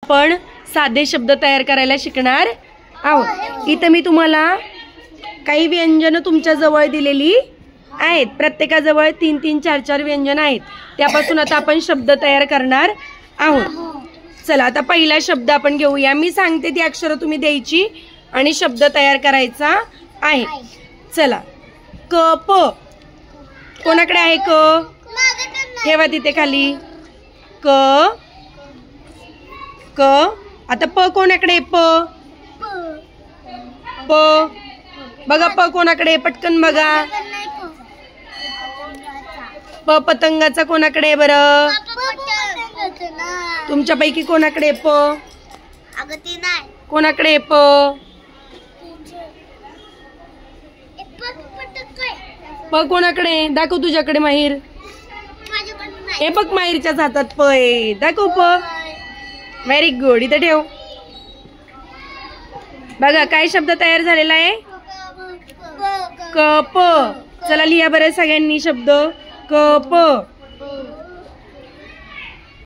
आपण साधे शब्द तयार करायला शिकणार आहोत। इथे मी तुम्हाला काही व्यंजन तुमच्या जवळ दिलेली आहेत। प्रत्येकाजवळ 3-3, 4-4 व्यंजन आहेत। त्यापासून आता आपण शब्द तयार करणार आहोत। चला आता पहिला शब्द आपण घेऊया। मी सांगते ती अक्षरं तुम्ही द्यायची आणि शब्द तयार करायचा आहे। चला, क प कोणाकडे आहे? क ठेवा तिथे खाली। क क आता प कोणाकडे? प प बघा, प कोणाकडे? पटकन बघा। प पतंगाचा कोणाकडे बरं? तुमच्यापैकी कोणाकडे प? कोणाकडे प? प कोणाकडे? दाखव तुझ्याकडे माहीर। हे बघ, माहीरच्याच हातात प आहे। दाखव प। व्हेरी गुड, इथे ठेव। बघा काय शब्द तयार झालेला आहे? क प। चला लिहा बरं सगळ्यांनी शब्द क प।